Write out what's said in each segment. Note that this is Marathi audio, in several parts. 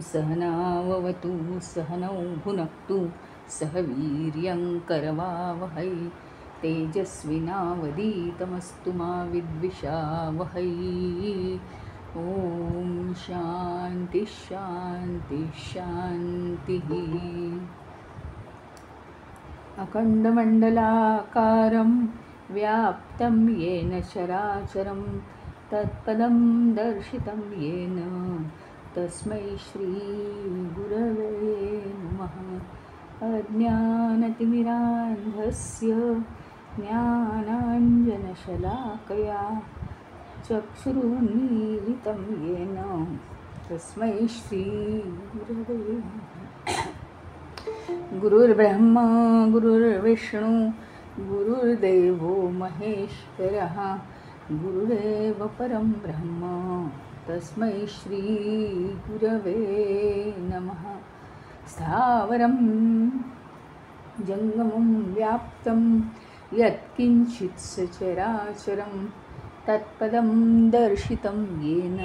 सहनाववतु सहनौ भुनक्तु सह वीर्यं करवावहै तेजस्विनावधीतमस्तु मा विद्विषावहै। ॐ शान्ति शान्ति शान्तिः। अखण्डमण्डलाकारं व्याप्तं येन चराचरं तत्पदं दर्शितं येन तस्मै श्रीगुरवे नमः। अज्ञानतिमिरान्धस्य ज्ञानाञ्जनशलाकया चक्षुरुन्मीलितं येन तस्मै श्रीगुरवे नमः। गुरुर्ब्रह्मा गुरुर्विष्णु गुरुर्देवो महेश्वरः गुरुरेव परं ब्रह्म तस्मै श्री गुरवे नमः। स्थावरं जंगमं व्याप्तं यत्किंचित् सचराचरं तत्पदं दर्शितं येन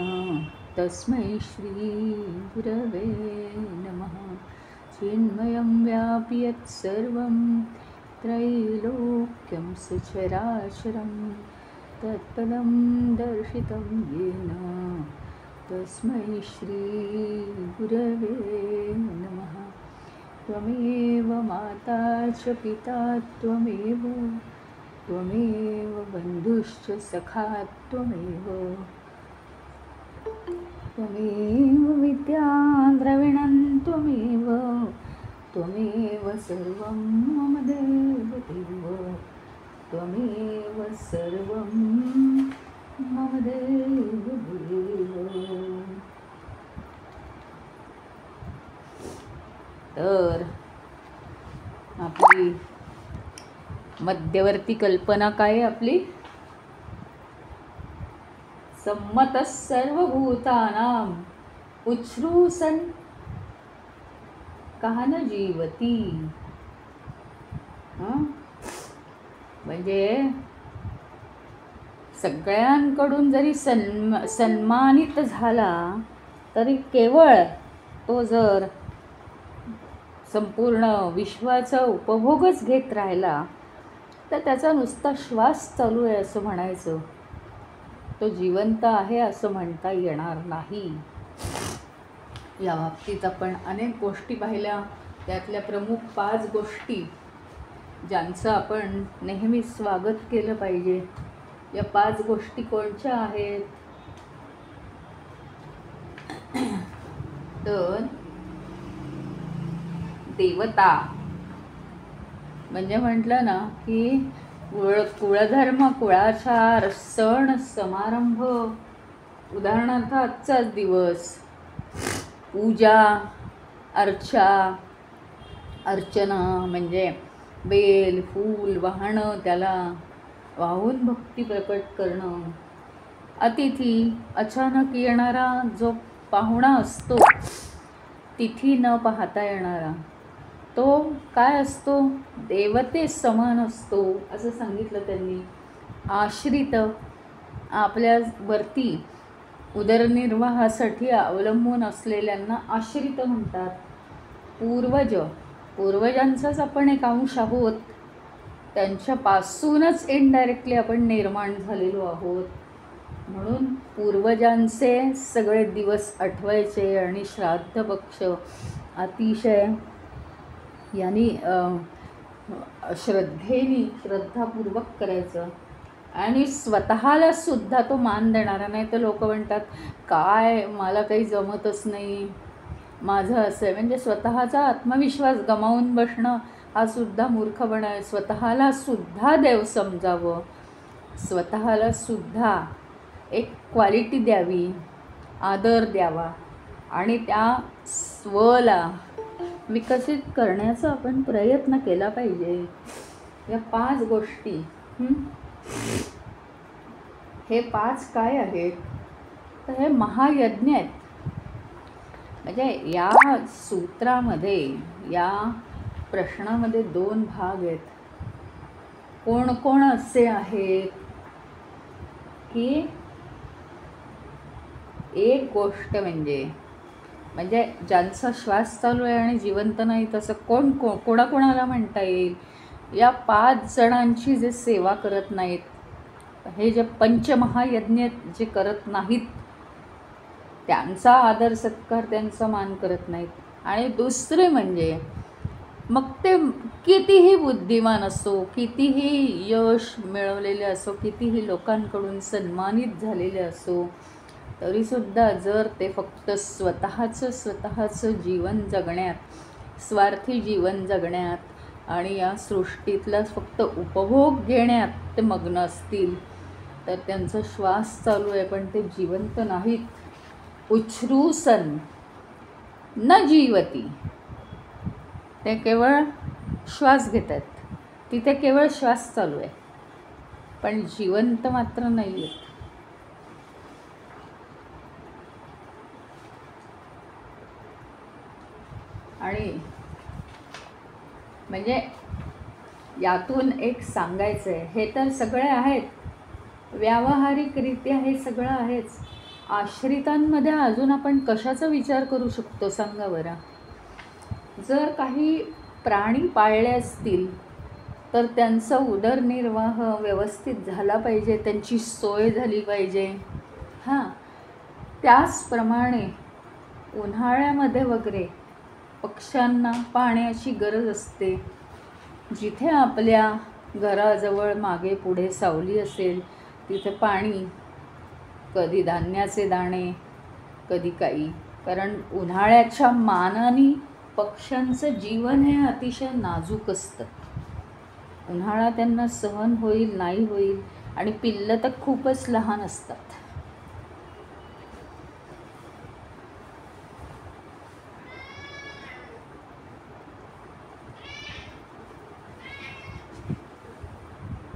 तस्मै श्री गुरवे नमः। चिन्मयं व्यापि यत्सर्वं त्रैलोक्यं सचराचरं तत्पदं दर्शितं येन तस्मै श्री गुरवे नमः। त्वमेव माता च पिता त्वमेव बन्धुश्च सखा त्वमेव विद्या द्रविणं त्वमेव सर्वं मम देवदेव त्वमेव सर्वं मम देवदेव। तर आपली मध्यवर्ती कल्पना काय आपली? सम्मतः सर्वभूतानां उच्छ्रूसन् कः न जीवति। म्हणजे सगळ्यांकडून जरी सन्मानित झाला तरी केवळ तो जर संपूर्ण विश्वाचा उपभोगच घेत राहिला तर त्याचा नुसता श्वास चालू आहे असं म्हणायचं, तो जिवंत आहे असं म्हणता येणार नाही। या बाबतीत आपण अनेक गोष्टी पाहिल्या, त्यातल्या प्रमुख 5 गोष्टी ज्यांचं आपण नेहमी स्वागत केलं पाहिजे। या 5 गोष्टी कोणत्या आहेत? तर देवता म्हणजे म्हटलं ना की कुळधर्म, कुळाचार, सण समारंभ, उदाहरणार्थ आजचाच दिवस, पूजा अर्चना म्हणजे बेल फूल वाहणं, त्याला वाहून भक्ती प्रकट करणं, अतिथी अचानक येणारा जो पाहुणा असतो, तिथी न पाहता येणारा, तो काय असतो? देवते समान असतो असं सांगितलं त्यांनी। आश्रित, आपल्यावरती उदरनिर्वाहासाठी अवलंबून असलेल्यांना आश्रित म्हणतात। पूर्वजांचाच आपण एक अंश आहोत, त्यांच्यापासूनच इनडायरेक्टली आपण निर्माण झालेलो आहोत, म्हणून पूर्वजांचे सगळे दिवस आठवायचे आणि श्राद्ध पक्ष अतिशय यांनी श्रद्धापूर्वक करायचं आणि स्वतःला सुद्धा तो मान देणारा नाही। तर लोक म्हणतात काय मला काही जमतच नाही, माझं असं आहे, म्हणजे स्वतःचा आत्मविश्वास गमावून बसणं हा सुद्धा मूर्खपणा आहे। स्वतःला सुद्धा देव समजावं, स्वतःला सुद्धा एक क्वालिटी द्यावी, आदर द्यावा आणि त्या स्वला विकसित करण्याचा आपण प्रयत्न केला पाहिजे। या 5 गोष्टी, हे 5 काय आहेत? तर हे महायज्ञ आहेत. म्हणजे या सूत्रामध्ये, या प्रश्नामध्ये 2 भाग आहेत. कोण कोण असे आहेत की एक गोष्ट म्हणजे ज्यांचा श्वास चालू आहे आणि जिवंत नाही, तसं कोणाकोणाला म्हणता येईल? या 5 जणांची जे सेवा करत नाहीत, हे जे पंचमहायज्ञ जे करत नाहीत, त्यांचा आदर सत्कार, त्यांचा मान करत नाहीत. आणि दुसरे म्हणजे मग ते कितीही बुद्धिमान असो, कितीही यश मिळवलेले असो, कितीही लोकांकडून सन्मानित झालेले असो, तरीसुद्धा जर ते फक्त स्वतःचं जीवन जगण्यात, स्वार्थी जीवन जगण्यात आणि या सृष्टीतला फक्त उपभोग घेण्यात ते मग्न असतील, तर त्यांचा श्वास चालू आहे पण ते जिवंत नाहीत. उच्छ्रूसन न जीवती, ते केवळ श्वास घेत आहेत, तिथे केवळ श्वास चालू आहे पण जिवंत मात्र नाही आहेत. आणि म्हणजे यातून एक सांगायचं आहे, हे तर सगळे आहेत, व्यावहारिकरित्या हे सगळं आहेच. आश्रितांमध्ये अजून आपण कशाचा विचार करू शकतो सांगा बरं? जर काही प्राणी पाळले असतील तर त्यांचा उदरनिर्वाह व्यवस्थित झाला पाहिजे, त्यांची सोय झाली पाहिजे. त्याचप्रमाणे उन्हाळ्यामध्ये वगैरे पक्ष्यांना पाण्याची गरज असते. जिथे आपल्या घराजवळ मागे पुढे सावली असेल तिथे पाणी, कधी धान्याचे दाणे, कधी काही. कारण उन्हाळ्याच्या मानाने पक्ष्यांचं जीवन हे अतिशय नाजूक असतं. उन्हाळा त्यांना सहन होईल नाही होईल, आणि पिल्लं तर खूपच लहान असतात.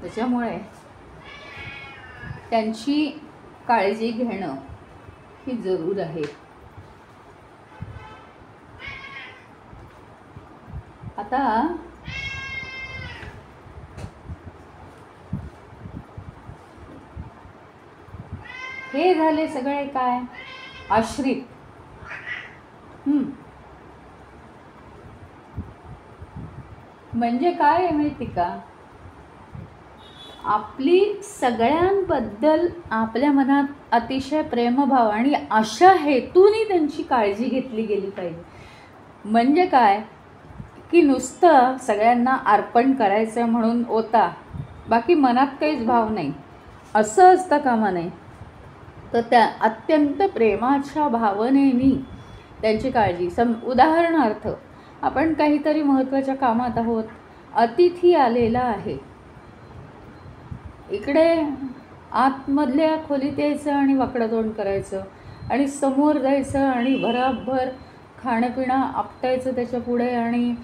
त्याच्यामुळे त्यांची काळजी घेणं ही जरूर आहे. आता हे झाले सगळे काय? आश्रित. म्हणजे काय आहे माहिती का? आपली सगळ्यांबद्दल आपल्या मनात अतिशय प्रेमभाव आणि अशा हेतूने त्यांची काळजी घेतली गेली पाहिजे. म्हणजे काय की नुसतं सगळ्यांना अर्पण करायचं म्हणून होता, बाकी मनात काहीच भाव नाही, असं असतं कामा नये. तर त्या अत्यंत प्रेमाच्या भावनेनी त्यांची काळजी. उदाहरणार्थ, आपण काहीतरी महत्त्वाच्या कामात आहोत, अतिथी आलेला आहे, इकडे आतमधल्या खोलीत यायचं आणि वाकडं तोंड करायचं आणि समोर जायचं आणि भराभर खाणंपिणं आपटायचं त्याच्या पुढे, आणि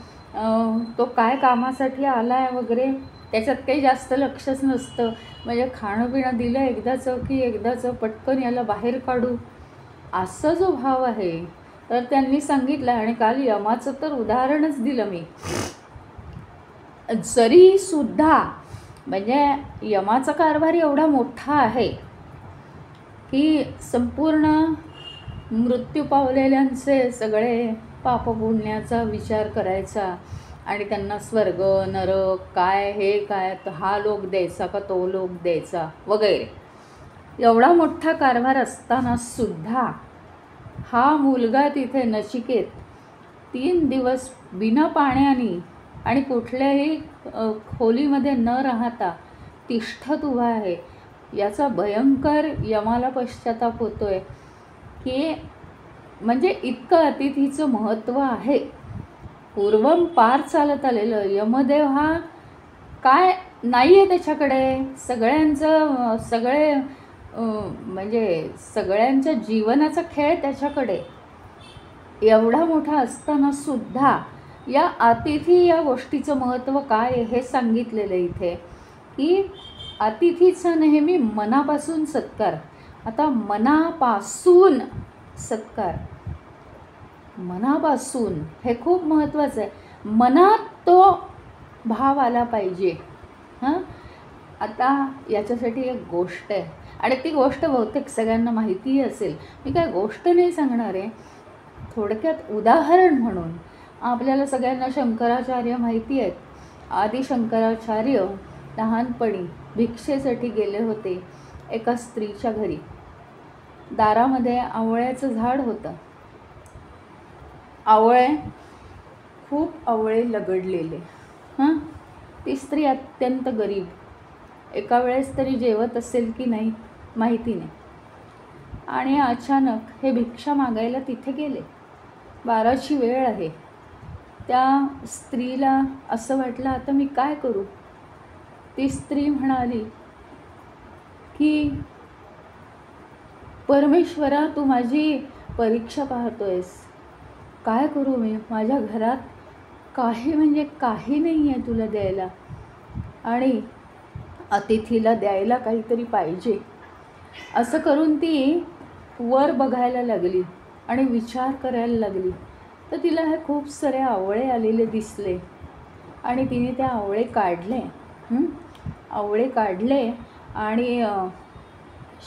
तो काय कामासाठी आला आहे वगैरे त्याच्यात काही जास्त लक्षच नसतं. म्हणजे खाणंपिणं दिलं एकदाचं की एकदाचं, पटकन याला बाहेर काढू, असा जो भाव आहे. तर त्यांनी सांगितलं, आणि काल यमाचं तर उदाहरणच दिलं मी, जरीसुद्धा म्हणजे यमाचा कारभार एवढा मोठा आहे की संपूर्ण मृत्यू पावलेल्यांचे सगळे पापपुण्याचा विचार करायचा आणि त्यांना स्वर्ग नरक काय, हे काय, हा लोक द्यायचा का तो लोक द्यायचा वगैरे, एवढा मोठा कारभार असताना सुद्धा हा मुलगा तिथे नचिकेत 3 दिवस बिना पाण्याने आणि कुठल्याही खोलीमध्ये न राहता तिष्ठत उभा आहे. याचा भयंकर यमाला पश्चाताप होतोय की म्हणजे इतकं अतिथीचं महत्त्व आहे. पूर्वम पार चालत आलेलं यमदेव हा काय नाही आहे त्याच्याकडे, म्हणजे सगळ्यांच्या जीवनाचा खेळ त्याच्याकडे. एवढा मोठा असताना सुद्धा या अतिथी या गोष्टीचं महत्त्व काय आहे हे सांगितलेलं इथे, की अतिथीचा नेहमी मनापासून सत्कार. आता मनापासून सत्कार, मनापासून हे खूप महत्त्वाचं आहे. मनात तो भाव आला पाहिजे. हां, आता याच्यासाठी एक गोष्ट आहे आणि ती गोष्ट बहुतेक सगळ्यांना माहितीही असेल. मी काय गोष्ट नाही सांगणार आहे, थोडक्यात उदाहरण म्हणून. आपल्याला सगळ्यांना शंकराचार्य माहिती आहेत. आदि शंकराचार्य लहानपणी भिक्षेसाठी गेले होते एका स्त्रीच्या घरी. दारामध्ये आवळ्याचं झाड होतं. आवळे, खूप आवळे लगडलेले. हां, ती स्त्री अत्यंत गरीब. एका वेळेस तरी जेवत असेल की नाही माहिती नाही. आणि अचानक हे भिक्षा मागायला तिथे गेले. 12ची वेळ आहे. त्या स्त्रीला असं वाटलं, आता मी काय करू. ती स्त्री म्हणाली की परमेश्वरा, तू माझी परीक्षा पाहतोयस. काय करू मी, माझ्या घरात काही म्हणजे काही नाही आहे तुला द्यायला, आणि अतिथीला द्यायला काहीतरी पाहिजे. असं करून ती वर बघायला लागली आणि विचार करायला लागली. तर तिला हे खूप सारे आवळे आलेले दिसले आणि तिने ते आवळे काढले. आवळे काढले आणि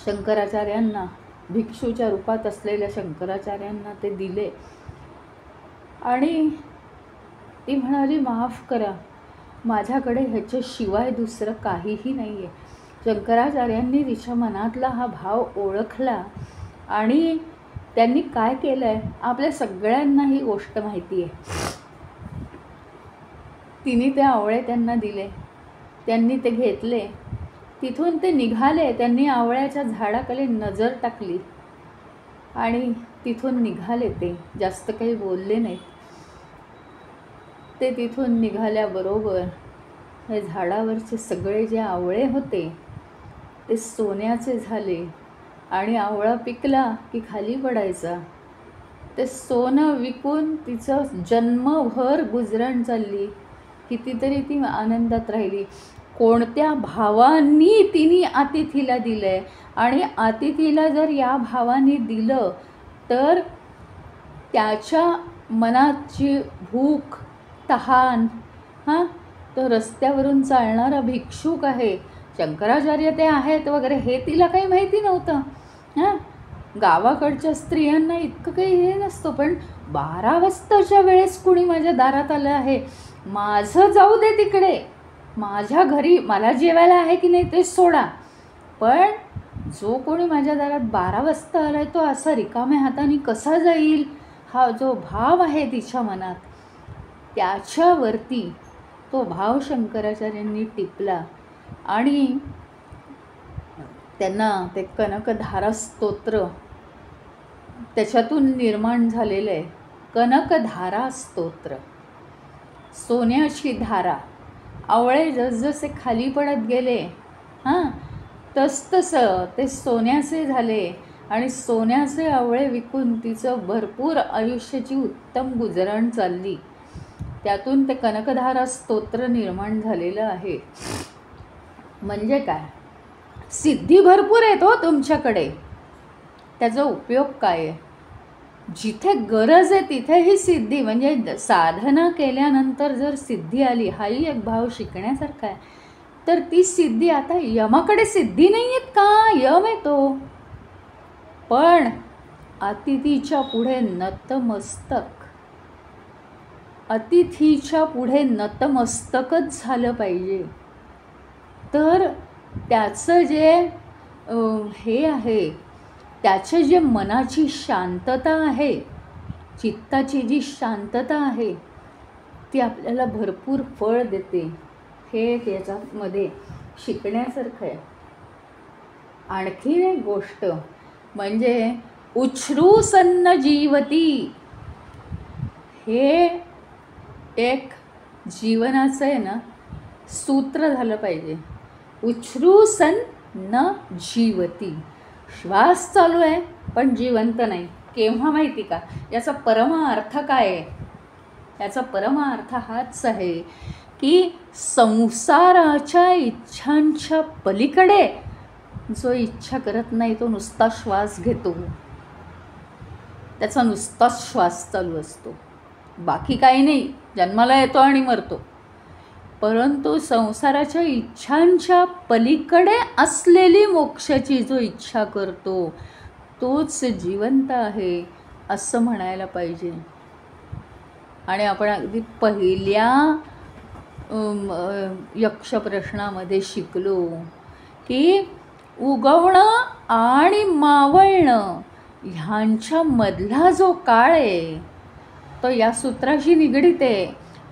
शंकराचार्यांना, भिक्षूच्या रूपात असलेल्या शंकराचार्यांना ते दिले. आणि ती म्हणाली, माफ करा, माझ्याकडे ह्याच्याशिवाय दुसरं काहीही नाही आहे. शंकराचार्यांनी तिच्या मनातला हा भाव ओळखला आणि त्यांनी काय केलं आहे, आपल्या सगळ्यांना ही गोष्ट माहिती आहे. तिने ते आवळे त्यांना दिले. त्यांनी ते घेतले. तिथून ते निघाले. त्यांनी आवळ्याच्या झाडाखाली नजर टाकली आणि तिथून निघाले. ते जास्त काही बोलले नाहीत. ते तिथून निघाल्याबरोबर हे झाडावरचे सगळे जे आवळे होते ते सोन्याचे झाले. आणि आवळा पिकला की खाली पडायचा. ते सोनं विकून तिचं जन्मभर गुजरण चालली. कितीतरी ती आनंदात राहिली. कोणत्या भावांनी तिने अतिथीला दिलं आहे, आणि अतिथीला जर या भावाने दिलं तर त्याच्या मनाची भूक, तहान, हां, तो रस्त्यावरून चालणारा भिक्षुक आहे, शंकराचार्य ते आहेत वगैरे, हे तिला काही माहिती नव्हतं. हां, गावाकडच्या स्त्रियांना इतकं काही हे नसतं. पण 12 वाजताच्या वेळेस कुणी माझ्या दारात आलं आहे, माझं जाऊ दे तिकडे, माझ्या घरी मला जेवायला आहे की नाही ते सोडा, पण जो कोणी माझ्या दारात 12 वाजता आला आहे तो असा रिकाम्या हाताने कसा जाईल, हा जो भाव आहे तिच्या मनात, त्याच्यावरती तो भाव शंकराचार्यांनी टिपला. आणि त्यांना ते कनकधारा स्तोत्र त्याच्यातून निर्माण झालेलं आहे. कनकधारा स्तोत्र, सोन्याची धारा. आवळे जसजसे खाली पडत गेले, हां, तसतसं ते सोन्याचे झाले. आणि सोन्याचे आवळे विकून तिचं भरपूर आयुष्याची उत्तम गुजरण चालली. त्यातून ते कनकधारा स्तोत्र निर्माण झालेलं आहे. म्हणजे काय, सिद्धी भरपूर आहेत हो तुमच्याकडे, त्याचा उपयोग काय आहे. जिथे गरज आहे तिथे ही सिद्धी, म्हणजे साधना केल्यानंतर जर सिद्धी आली, हाही एक भाव शिकण्यासारखा आहे. तर ती सिद्धी, आता यमाकडे सिद्धी नाही आहेत का, यम येतो, पण अतिथीच्या पुढे नतमस्तक, अतिथीच्या पुढे नतमस्तकच झालं पाहिजे. तर त्याचं जे हे आहे, त्याचे जे मनाची शांतता आहे, चित्ताची जी शांतता आहे, ती आपल्याला भरपूर फळ देते. हे याच्यामध्ये शिकण्यासारखं आहे. आणखी एक गोष्ट म्हणजे उच्छ्रू सन्न जीवती, हे एक जीवनाचं आहे ना सूत्र झालं पाहिजे. उच्छ्रू सन्न जीवती, श्वास चालू आहे पण जिवंत नाही. केव्हा माहिती का, याचा परम अर्थ काय आहे, याचा परमार्थ हाच आहे की संसाराच्या इच्छांच्या पलीकडे जो इच्छा करत नाही तो नुसता श्वास घेतो, त्याचा नुसताच श्वास चालू असतो, बाकी काही नाही, जन्माला येतो आणि मरतो. परंतु संसाराच्या इच्छांच्या पलीकडे असलेली मोक्षाची जो इच्छा करतो तोच जिवंत आहे असं म्हणायला पाहिजे. आणि आपण अगदी पहिल्या यक्ष प्रश्नामध्ये शिकलो की उगवणं आणि मावळणं ह्यांच्यामधला जो काळ आहे तो या सूत्राशी निगडीत आहे.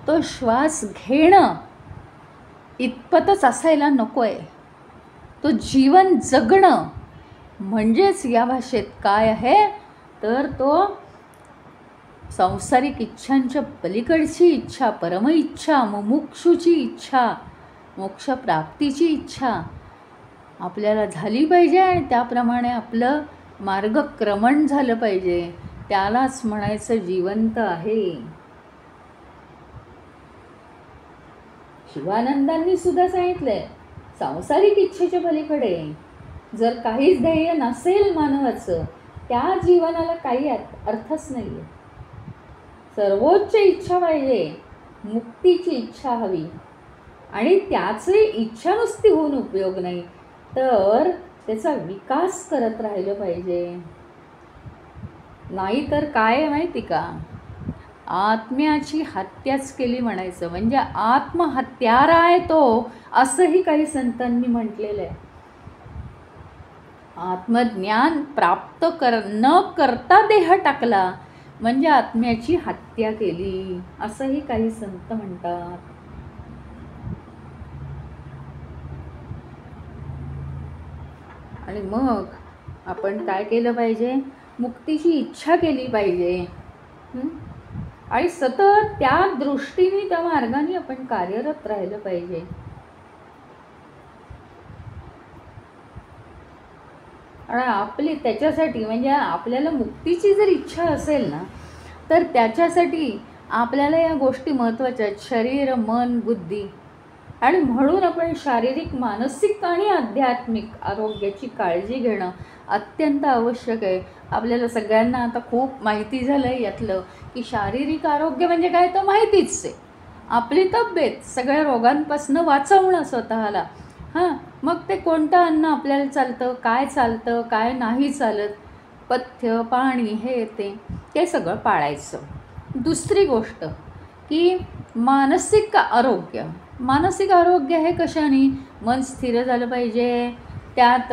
तो श्वास घेणं इतपतच असायला नको आहे. तो जीवन जगणं म्हणजेच या भाषेत काय आहे तर तो सांसारिक इच्छांच्या पलीकडची इच्छा, परमइच्छा, मुमुक्षुची इच्छा, मोक्षप्राप्तीची इच्छा आपल्याला झाली पाहिजे आणि त्याप्रमाणे आपलं मार्गक्रमण झालं पाहिजे. त्यालाच म्हणायचं जिवंत आहे. शिवानंदांनी सुद्धा सांगितलंय सांसारिक इच्छेच्या पलीकडे जर काहीच ध्येय नसेल मानवाचं त्या जीवनाला काही अर्थच नाही आहे. सर्वोच्च इच्छा पाहिजे, मुक्तीची इच्छा हवी. आणि त्याची इच्छा नुसती होऊन उपयोग नाही तर त्याचा विकास करत राहिलं पाहिजे. नाही तर काय आहे माहिती का, आत्म्याची हत्याच केली म्हणायचं, म्हणजे आत्महत्यारा आहे तो, असंही काही संतांनी म्हटलेलं आहे. आत्मज्ञान प्राप्त न करता देह टाकला म्हणजे आत्म्याची हत्या केली असंही काही संत म्हणतात. आणि मग आपण काय केलं पाहिजे, मुक्तीची इच्छा केली पाहिजे आणि सतत त्या दृष्टीने त्या मार्गाने आपण कार्यरत राहिलं पाहिजे. आणि आपली त्याच्यासाठी म्हणजे आपल्याला मुक्तीची जर इच्छा असेल ना तर त्याच्यासाठी आपल्याला या गोष्टी महत्त्वाच्या आहेत, शरीर, मन, बुद्धी. आणि म्हणून आपण शारीरिक, मानसिक आणि आध्यात्मिक आरोग्याची काळजी घेणं अत्यंत आवश्यक आहे. आपल्याला सगळ्यांना आता खूप माहिती झालं आहे यातलं की शारीरिक आरोग्य म्हणजे काय तर माहितीच आहे, आपली तब्येत, सगळ्या रोगांपासून वाचवणं स्वतःला. मग ते कोणतं अन्न आपल्याला चालतं, काय नाही चालत, पथ्य, पाणी, हे ते सगळं पाळायचं. दुसरी गोष्ट की मानसिक आरोग्य हे कशाने, मन स्थिर झालं पाहिजे, त्यात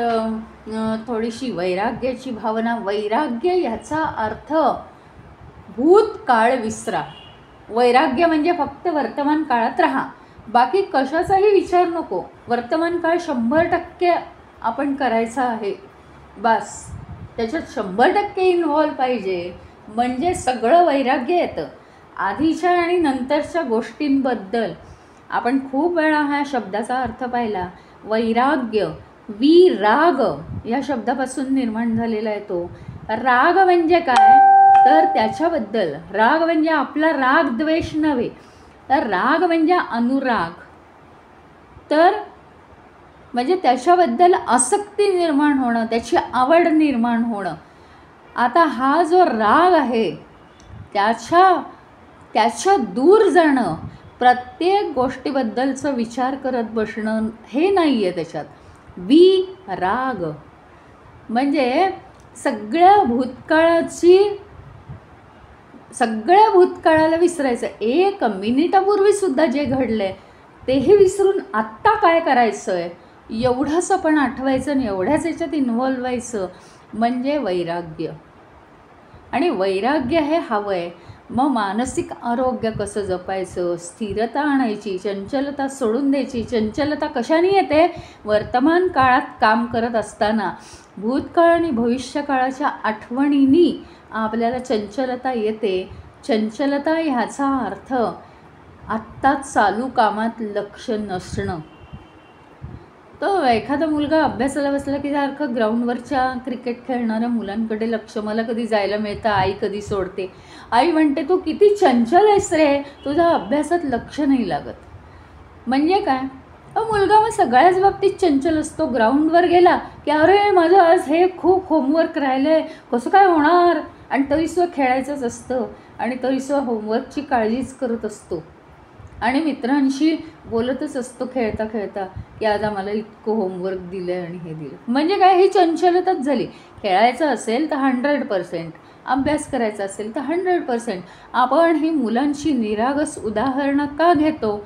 थोडीशी वैराग्याची भावना. वैराग्य याचा अर्थ भूतकाळ विसरा. वैराग्य म्हणजे फक्त वर्तमान काळात राहा, बाकी कशाचाही विचार नको. वर्तमान काळ 100% आपण करायचा आहे, बस त्याच्यात 100% इन्व्हॉल्व पाहिजे, म्हणजे सगळं वैराग्य येतं. आधीच्या आणि नंतरच्या गोष्टींबद्दल आपण खूप वेळा ह्या शब्दाचा अर्थ पाहिला. वैराग्य विराग या शब्दापासून निर्माण झालेला आहे. तो राग म्हणजे काय तर त्याच्याबद्दल, राग म्हणजे आपला राग द्वेष नव्हे, तर राग म्हणजे अनुराग, तर म्हणजे त्याच्याबद्दल आसक्ती निर्माण होणं, त्याची आवड निर्माण होणं. आता हा जो राग आहे त्याच्या दूर जाणं, प्रत्येक गोष्टीबद्दलचं विचार करत बसणं हे नाही आहे त्याच्यात. विराग म्हणजे सगळ्या भूतकाळाला विसरायचं. 1 मिनिटापूर्वीसुद्धा जे घडलं आहे तेही विसरून आत्ता काय करायचं आहे एवढंच आपण आठवायचं आणि एवढ्याच याच्यात इन्व्हॉल्व व्हायचं, म्हणजे वैराग्य. आणि वैराग्य हे हवं आहे. मग मानसिक आरोग्य कसं जपायचं, स्थिरता आणायची, चंचलता सोडून द्यायची. चंचलता कशाने येते, वर्तमान काळात काम करत असताना भूतकाळ आणि भविष्यकाळाच्या आठवणींनी आपल्याला चंचलता येते. चंचलता ह्याचा अर्थ आत्ता चालू कामात लक्ष नसणं. तो एखादा मुलगा अभ्यासाला बसला की सारखं ग्राउंडवरच्या क्रिकेट खेळणाऱ्या मुलांकडे लक्ष, मला कधी जायला मिळतं, आई कधी सोडते. आई म्हणते तू किती चंचल आहेस रे, तुझा अभ्यासात लक्ष नाही लागत. म्हणजे काय, मुलगा मग सगळ्याच बाबतीत चंचल असतो. ग्राउंडवर गेला की अरे माझं आज हे खूप होमवर्क राहिलं आहे, कसं काय होणार, आणि तरीसुद्धा खेळायचंच असतं आणि तरीसुद्धा होमवर्कची काळजीच करत असतो आणि मित्रांशी बोलतच असतो खेळता खेळता की आज आम्हाला इतकं होमवर्क दिलं आहे आणि हे दिलं. म्हणजे काय, ही चंचलताच झाली. खेळायचं असेल तर 100%, अभ्यास करायचा असेल तर 100%. आपण ही मुलांची निरागस उदाहरणं का घेतो,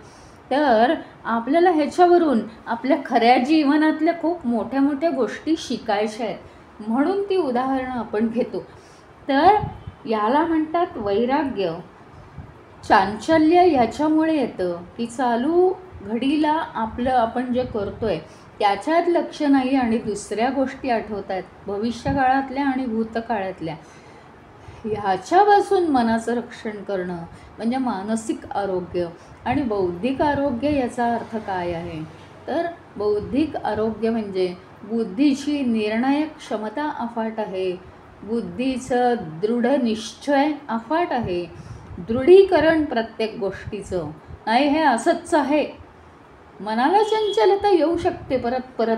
तर आपल्याला ह्याच्यावरून आपल्या खऱ्या जीवनातल्या खूप मोठ्या मोठ्या गोष्टी शिकायच्या आहेत, म्हणून ती उदाहरणं आपण घेतो. तर याला म्हणतात वैराग्य. चांचल्य ह्याच्यामुळे येतं की चालू घडीला आपलं आपण जे करतोय त्याच्यात लक्ष नाही आणि दुसऱ्या गोष्टी आठवत आहेत, भविष्यकाळातल्या आणि भूतकाळातल्या. ह्याच्यापासून मनाचं रक्षण करणं म्हणजे मानसिक आरोग्य. आणि बौद्धिक आरोग्य याचा अर्थ काय आहे, तर बौद्धिक आरोग्य म्हणजे बुद्धीची निर्णायक क्षमता अफाट आहे, बुद्धीचं दृढ निश्चय अफाट आहे, दृढीकरण प्रत्येक गोष्टीचं. नाही हे असंच आहे, मनाला चंचलता येऊ शकते परत परत,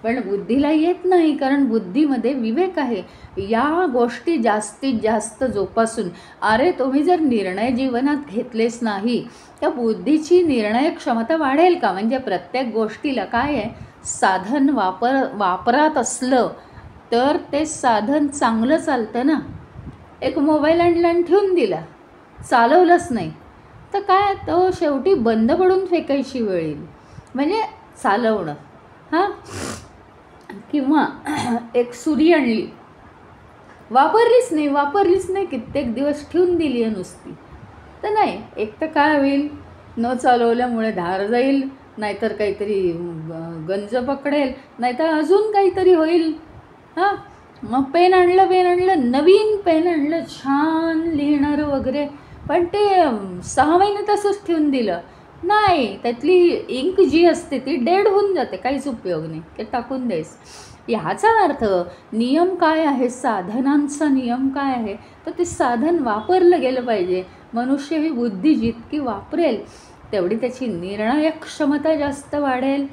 पण बुद्धीला येत नाही, कारण बुद्धीमध्ये विवेक आहे. या गोष्टी जास्तीत जास्त जोपासून, अरे तुम्ही जर निर्णय जीवनात घेतलेच नाही तर बुद्धीची निर्णय क्षमता वाढेल का. म्हणजे प्रत्येक गोष्टीला काय आहे, साधन वापरात असलं तर ते साधन चांगलं चालतं ना. एक मोबाईल आणला आणि ठेवून दिला, चालवलंच नाही तर काय, तो शेवटी बंद पडून फेकायची वेळ येईल. म्हणजे चालवणं. हां, किंवा एक सुरी आणली, वापरलीच नाही, कित्येक दिवस ठेवून दिली आहे नुसती, तर नाही, एक तर काय होईल, न चालवल्यामुळे धार जाईल, नाहीतर काहीतरी गंज पकडेल, नाहीतर अजून काहीतरी होईल. हां, मग पेन आणलं, नवीन पेन आणलं, छान लिहिणारं वगैरे, पण ते 6 महिने तसंच ठेवून दिलं, नाही, त्यातली इंक जी असते ती डेड होऊन जाते, काहीच उपयोग नाही, ते टाकून द्यायचं. ह्याचा अर्थ नियम काय आहे, साधनांचा नियम काय आहे, तर ते साधन वापरलं गेलं पाहिजे. मनुष्य ही बुद्धी जितकी वापरेल तेवढी त्याची निर्णायक क्षमता जास्त वाढेल.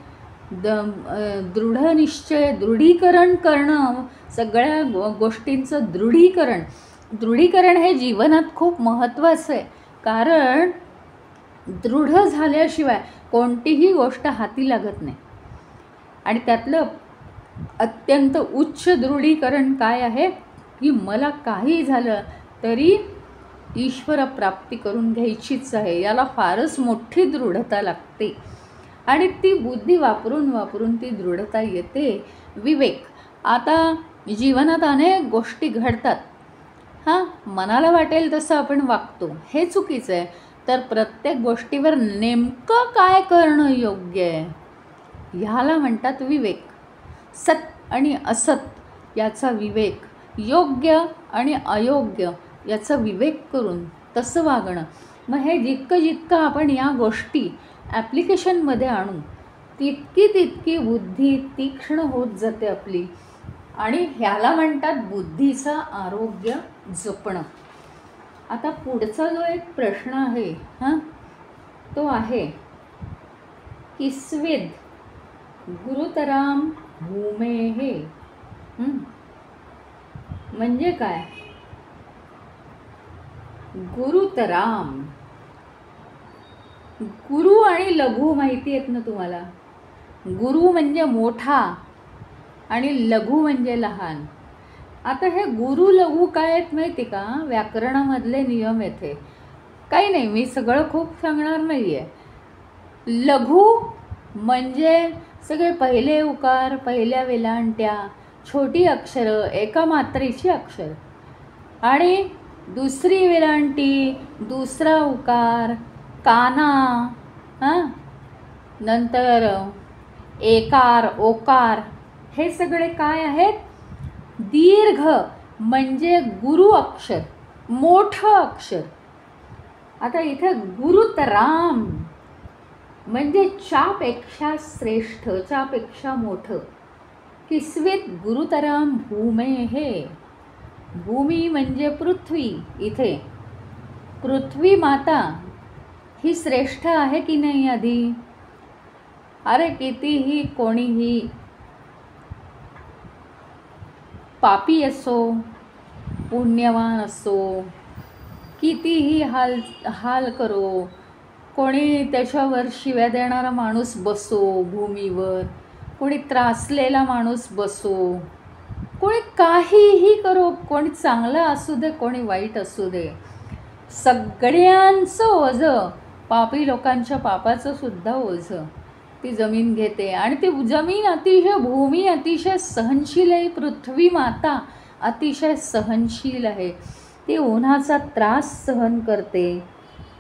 दृढ निश्चय, दृढीकरण करणं, सगळ्या गोष्टींचं दृढीकरण हे जीवनात खूप महत्त्वाचं आहे. कारण दृढ झाल्याशिवाय कोणतीही गोष्ट हाती लागत नाही. आणि त्यातलं अत्यंत उच्च दृढीकरण काय आहे की मला काही झालं तरी ईश्वर प्राप्ती करून घ्यायचीच आहे, याला फारच मोठी दृढता लागते आणि ती बुद्धी वापरून ती दृढता येते. विवेक. आता जीवनात अनेक गोष्टी घडतात, हां, मनाला वाटेल तसं आपण वागतो, हे चुकीचं आहे. तर प्रत्येक गोष्टीवर नेमकं काय करणं योग्य आहे, ह्याला म्हणतात विवेक. सत आणि असत याचा विवेक, योग्य आणि अयोग्य याचा विवेक करून तसं वागणं. मग हे जितकं आपण या गोष्टी ॲप्लिकेशनमध्ये आणू तितकी बुद्धी तीक्ष्ण होत जाते आपली, आणि ह्याला म्हणतात बुद्धीचं आरोग्य जपणं. आता पुढचा जो एक प्रश्न आहे, हां, तो आहे किस्विद गुरुतराम भूमेहे. म्हणजे काय, गुरुतराम, गुरु आणि लघु माहिती आहेत ना तुम्हाला. गुरु म्हणजे मोठा आणि लघु म्हणजे लहान. आता हे गुरु लघु काय आहेत माहिती का, व्याकरणामधले नियम येथे काही नाही, मी सगळं खूप सांगणार नाही आहे. लघु म्हणजे सगळे पहिले उकार, पहिल्या वेलांट्या, छोटी अक्षरं, एका मात्रेची अक्षर, आणि दुसरी वेलांटी, दुसरा उकार, काना, हां, नंतर एकार, ओकार, हे सगळे काय आहेत, दीर्घ म्हणजे गुरु अक्षर, मोठं अक्षर. आता इथे गुरुतराम, म्हणजे च्यापेक्षा श्रेष्ठ, च्यापेक्षा मोठं. किस्वेत गुरुतराम भूमे हे. भूमी म्हणजे पृथ्वी. इथे पृथ्वी माता ही श्रेष्ठ आहे की नाही आधी? अरे कितीही कोणीही पापी असो, पुण्यवान असो, कितीही हाल करो, कोणी त्याच्यावर शिव्या देणारा माणूस बसो भूमीवर, कोणी त्रासलेला माणूस बसो, कोणी काहीही करो, कोणी चांगलं असू दे, कोणी वाईट असू दे, सगळ्यांचं ओझं, पापी लोकांच्या पापाचं सुद्धा ओझं ती जमीन घेते. आणि ती जमीन अतिशय, भूमी अतिशय सहनशील आहे. पृथ्वी माता अतिशय सहनशील आहे. ती उन्हाचा त्रास सहन करते,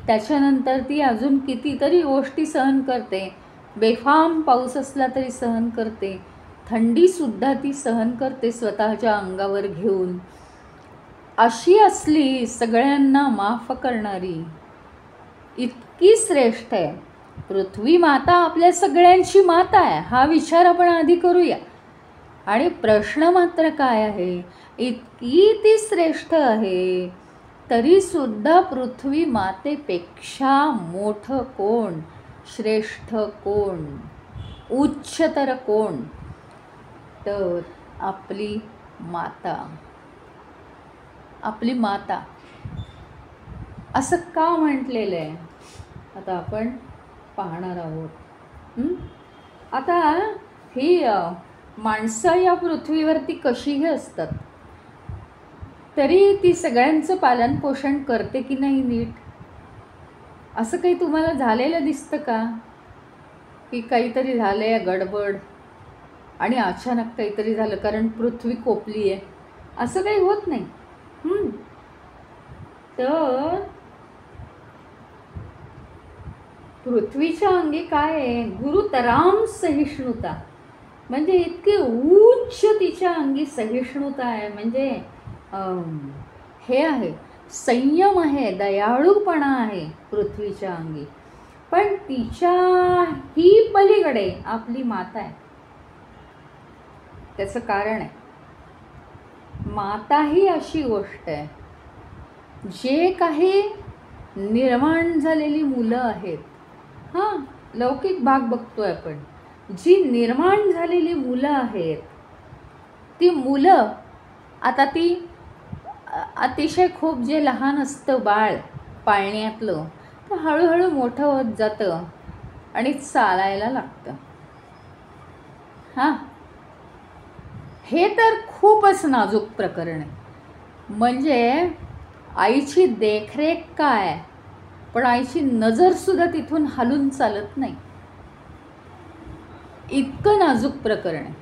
त्याच्यानंतर ती अजून कितीतरी गोष्टी सहन करते. बेफाम पाऊस असला तरी सहन करते, थंडीसुद्धा ती सहन करते स्वतःच्या अंगावर घेऊन. अशी असली सगळ्यांना माफ करणारी, इतकी श्रेष्ठ आहे पृथ्वी माता. आपल्या सगळ्यांची माता आहे, हा विचार आपण आधी करूया. आणि प्रश्न मात्र काय आहे, इतकी ती श्रेष्ठ आहे तरीसुद्धा पृथ्वी मातेपेक्षा मोठं कोण, श्रेष्ठ कोण, उच्चतर कोण? तर आपली माता. आपली माता. असं का म्हटलेलं आहे आता आपण पाहणार आहोत. आता ही माणसं या पृथ्वीवरती कशीही असतात तरी ती सगळ्यांचं पालनपोषण करते की नाही नीट? असं काही तुम्हाला झालेलं दिसतं का, की काहीतरी झालं आहे गडबड आणि अचानक काहीतरी झालं कारण पृथ्वी कोपली आहे? असं काही होत नाही. तर पृथ्वीच्या अंगी काय आहे, गुरुतराम सहिष्णुता. म्हणजे इतकी उच्च तिच्या अंगी सहिष्णुता आहे. म्हणजे हे आहे, संयम आहे, दयाळूपणा आहे पृथ्वीच्या अंगी. पण तिच्या ही पलीकडे आपली माता आहे. त्याचं कारण आहे, माता ही अशी गोष्ट आहे, जे काही निर्माण झालेली मुलं आहेत, लौकिक भाग बघतोय आपण, जी निर्माण झालेली मुलं आहेत, ती मुलं आता ती अतिशय खूप जे लहान असतं बाळ पाळण्यातलं, तर हळूहळू मोठं होत जातं आणि चालायला लागतं. हे तर खूपच नाजूक प्रकरण आहे. म्हणजे आईची देखरेख काय, पण आईची नजरसुद्धा तिथून हलून चालत नाही. इतकं नाजूक प्रकरण आहे.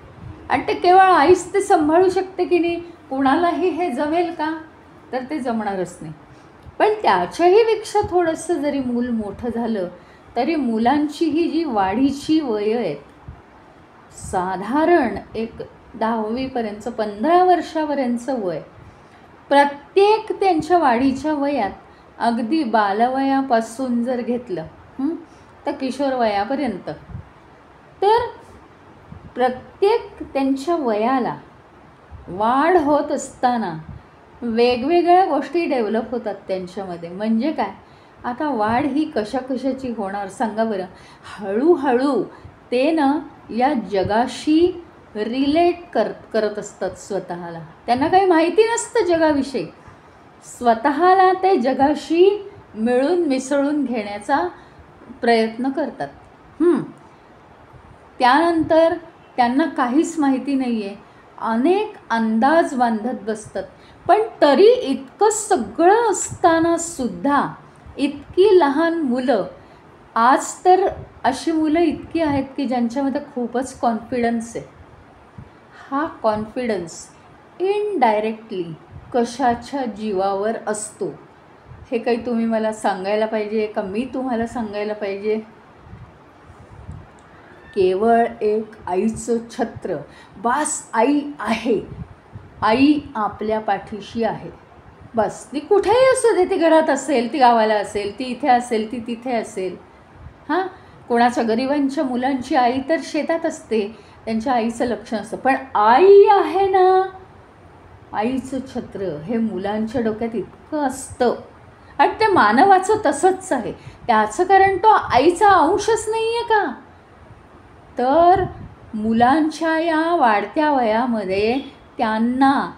आणि ते केवळ आईच ते सांभाळू शकते की नाही, कुणालाही हे जमेल का? तर ते जमणारच नाही. पण त्याच्याही पेक्षा थोडंसं जरी मूल मोठं झालं तरी मुलांची ही जी वाढीची वय आहेत, साधारण एक 10वीपर्यंत 15 वर्षापर्यंतचं वय, प्रत्येक त्यांच्या वाढीच्या वयात अगदी बालवयापासून जर घेतलं तर किशोर वयापर्यंत, तर प्रत्येक त्यांच्या वयाला वाढ होत असताना वेगवेगळ्या गोष्टी डेव्हलप होतात त्यांच्यामध्ये. म्हणजे काय, आता वाढ ही कशाची होणार सांगा बरं? हळूहळू ते या जगाशी रिलेट करत असतात स्वतःला. त्यांना काही माहिती नसतं जगाविषयी, स्वतःला ते जगाशी मिळून मिसळून घेण्याचा प्रयत्न करतात. त्यानंतर त्यांना काहीच माहिती नाही आहे, अनेक अंदाज बांधत बसतात. पण तरी इतकं सगळं असताना सुद्धा इतकी लहान मुलं, आज तर अशी मुलं इतकी आहेत की ज्यांच्यामध्ये खूपच कॉन्फिडन्स आहे. हा कॉन्फिडन्स इनडायरेक्टली कशाच्या जीवावर असतो हे काही तुम्ही मला सांगायला पाहिजे का मी तुम्हाला सांगायला पाहिजे? केवळ एक आईचं छत्र बस. आई आहे, आई आपल्या पाठीशी आहे, बस. ती कुठेही असू दे, ती घरात असेल, ती गावाला असेल, ती इथे असेल, ती तिथे असेल, कोणाच्या गरिबांच्या मुलांची आई तर शेतात असते, त्यांच्या आईचं लक्ष नसतं, पण आई आहे ना, आईचं छत्र हे मुलांच्या डोक्यात इतकं असतं. आणि ते मानवाचं तसंच आहे. त्याचं कारण तो आईचा अंशच नाही आहे का? तर मुलांच्या या वाढत्या वयामध्ये त्यांना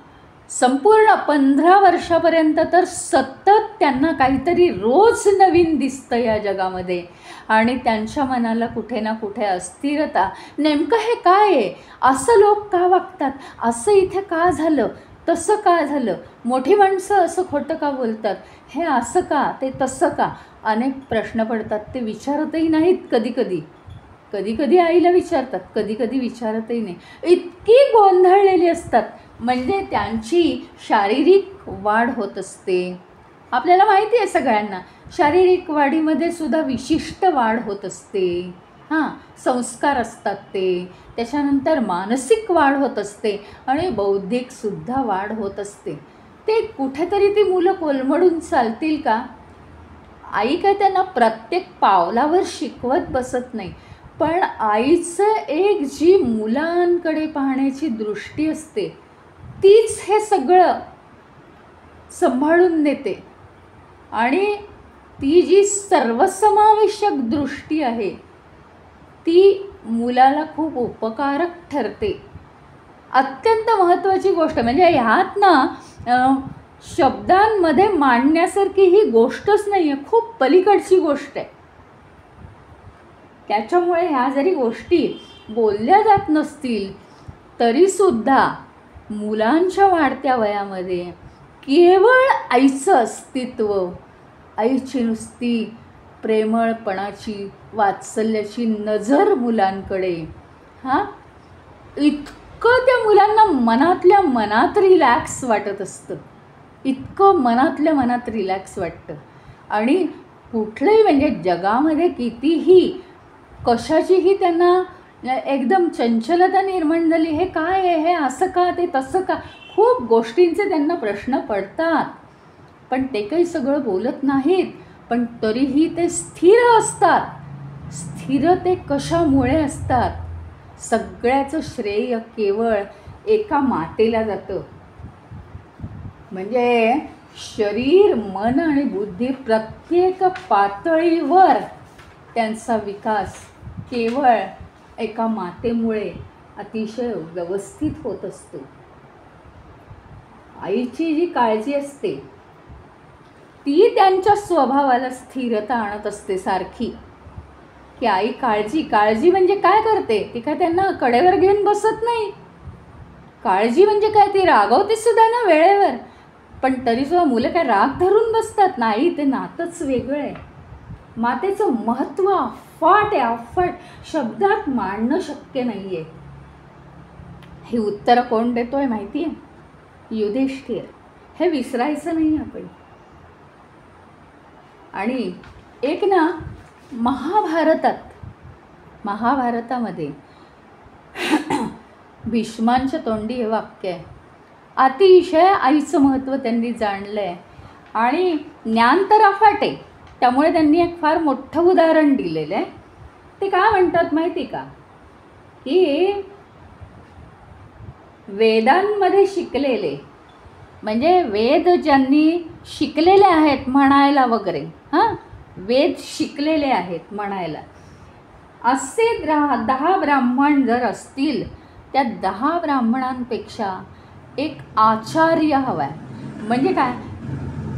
संपूर्ण 15 वर्षापर्यंत तर सतत त्यांना काहीतरी रोज नवीन दिसतं या जगामध्ये, आणि त्यांच्या मनाला कुठे ना कुठे अस्थिरता, नेमकं हे काय आहे, असं लोक का वागतात, असं इथे का झालं, तसं का झालं, मोठी माणसं असं खोटं का बोलतात, हे असं का, ते तसं का, अनेक प्रश्न पडतात. ते विचारतही नाहीत, कधी आईला विचारतात, कधी विचारतही नाही. इतकी गोंधळलेली असतात. म्हणजे त्यांची शारीरिक वाढ होत असते. आपल्याला माहिती आहे सगळ्यांना, शारीरिक वाढीमध्ये सुद्धा विशिष्ट वाढ होत असते. संस्कार असतात ते. त्याच्यानंतर मानसिक वाढ होत असते आणि बौद्धिकसुद्धा वाढ होत असते. ते कुठेतरी ती मुलं कोलमडून चालतील का? आई काय त्यांना प्रत्येक पावलावर शिकवत बसत नाही, पण आईचं एक जी मुलांकडे पाहण्याची दृष्टी असते तीच हे सगळं सांभाळून नेते. आणि ती जी सर्वसमावेशक दृष्टी आहे ती मुलाला खूप उपकारक ठरते. अत्यंत महत्त्वाची गोष्ट म्हणजे ह्यात ना शब्दांमध्ये मांडण्यासारखी ही गोष्टच नाही आहे, खूप पलीकडची गोष्ट आहे. त्याच्यामुळे ह्या जरी गोष्टी बोलल्या जात नसतील तरीसुद्धा मुलांच्या वाढत्या वयामध्ये केवळ आईचं अस्तित्व, आईची नुसती प्रेमळपणाची, वात्सल्याची नजर मुलांकडे, इतकं त्या मुलांना मनातल्या मनात रिलॅक्स वाटत असतं, इतकं मनातल्या मनात रिलॅक्स वाटतं. आणि कुठलंही म्हणजे जगामध्ये कितीही कशाचीही त्यांना एकदम चंचलता निर्माण झाली, हे काय आहे, हे असं का, ते तसं का, खूप गोष्टींचे त्यांना प्रश्न पडतात. पण ते काही सगळं बोलत नाहीत, पण तरीही ते स्थिर असतात. स्थिर ते कशामुळे असतात? सगळ्याचं श्रेय केवळ एका मातेला जातं. म्हणजे शरीर, मन आणि बुद्धी प्रत्येक पातळीवर त्यांचा विकास केवळ एका मातेमुळे अतिशय व्यवस्थित होत असतो. आईची जी काळजी असते ती त्यांच्या स्वभावाला स्थिरता आणत असते सारखी. की आई काळजी म्हणजे काय करते? ती काय त्यांना कडेवर घेऊन बसत नाही. काळजी म्हणजे काय? ती रागवते सुद्धा ना वेळेवर, पण तरीसुद्धा मुलं काय राग धरून बसतात? नाही, ते नातंच वेगळं आहे. मातेचं महत्त्व अफाट आहे, अफाट, शब्दात मांडणं शक्य नाही आहे. ही उत्तरं कोण देतोय माहिती आहे? युधिष्ठिर. हे विसरायचं नाही आपण. आणि एक ना महाभारतामध्ये भीष्मांच्या तोंडी हे वाक्य आहे. अतिशय आईचं महत्त्व त्यांनी जाणलं आहे आणि ज्ञान तर अफाट आहे, त्यामुळे त्यांनी एक फार मोठं उदाहरण दिलेलं आहे. ते काय म्हणतात माहिती का? की वेदांमध्ये शिकलेले, म्हणजे वेद ज्यांनी शिकलेले आहेत म्हणायला वगैरे, वेद शिकलेले आहेत म्हणायला, असे 10 ब्राह्मण जर असतील, त्या 10 ब्राह्मणांपेक्षा एक आचार्य हवा आहे. म्हणजे काय?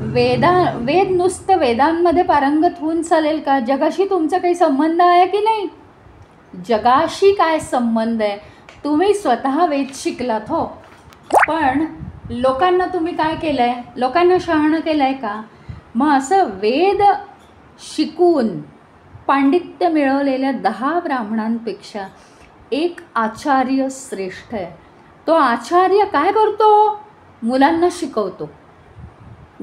वेद नुसतं वेदांमध्ये पारंगत होऊन चालेल का? जगाशी तुमचा काही संबंध आहे की नाही? जगाशी काय संबंध आहे? तुम्ही स्वतः वेद शिकलात हो, पण लोकांना तुम्ही काय केलं आहे? लोकांना शहाणं केलं आहे का? मग असं वेद शिकून पांडित्य मिळवलेल्या 10 ब्राह्मणांपेक्षा एक आचार्य श्रेष्ठ आहे. तो आचार्य काय करतो? मुलांना शिकवतो.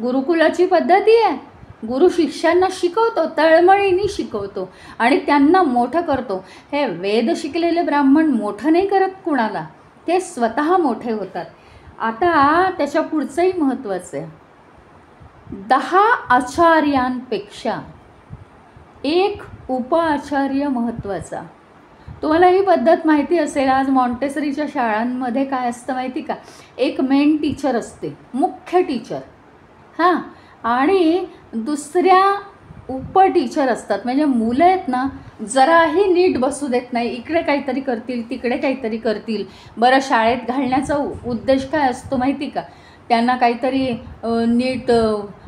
गुरुकुलाची पद्धती आहे. गुरु शिष्यांना शिकवतो, तळमळीने शिकवतो आणि त्यांना मोठं करतो. हे वेद शिकलेले ब्राह्मण मोठं नाही करत कुणाला, ते स्वतः मोठे होतात. आता त्याच्या पुढचंही महत्त्वाचं आहे. 10 आचार्यांपेक्षा एक उपाचार्य महत्त्वाचा. तुम्हाला ही पद्धत माहिती असेल, आज मॉन्टेसरीच्या शाळांमध्ये काय असतं माहिती का, एक मेन टीचर असते, मुख्य टीचर, हां, आणि दुसऱ्या उप टीचर असतात. म्हणजे मुलं आहेत ना, जराही नीट बसू देत नाही, इकडे काहीतरी करतील तिकडे काहीतरी करतील. बरं, शाळेत घालण्याचा उद्देश काय असतो माहिती का, त्यांना काहीतरी नीट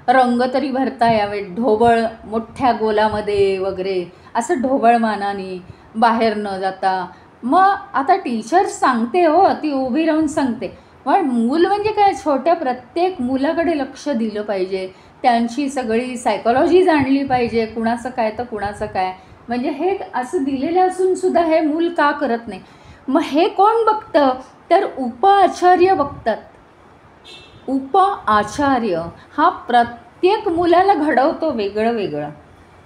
रंग तरी भरता यावे, ढोबळ मोठ्या गोलामध्ये वगैरे, असं ढोबळमानाने बाहेर न जाता. मग आता टीचर सांगते हो, ती उभी राहून सांगते, पण मूल म्हणजे काय, छोट्या प्रत्येक मुलाकडे लक्ष दिलं पाहिजे, त्यांची सगळी सायकॉलॉजी जाणली पाहिजे, कुणाचं काय तर कुणाचं काय. म्हणजे हे असं दिलेलं असूनसुद्धा हे मूल का करत नाही. मग हे कोण बघतं, तर उपाचार्य बघतात. उपाचार्य हा प्रत्येक मुलाला घडवतो वेगळं वेगळं.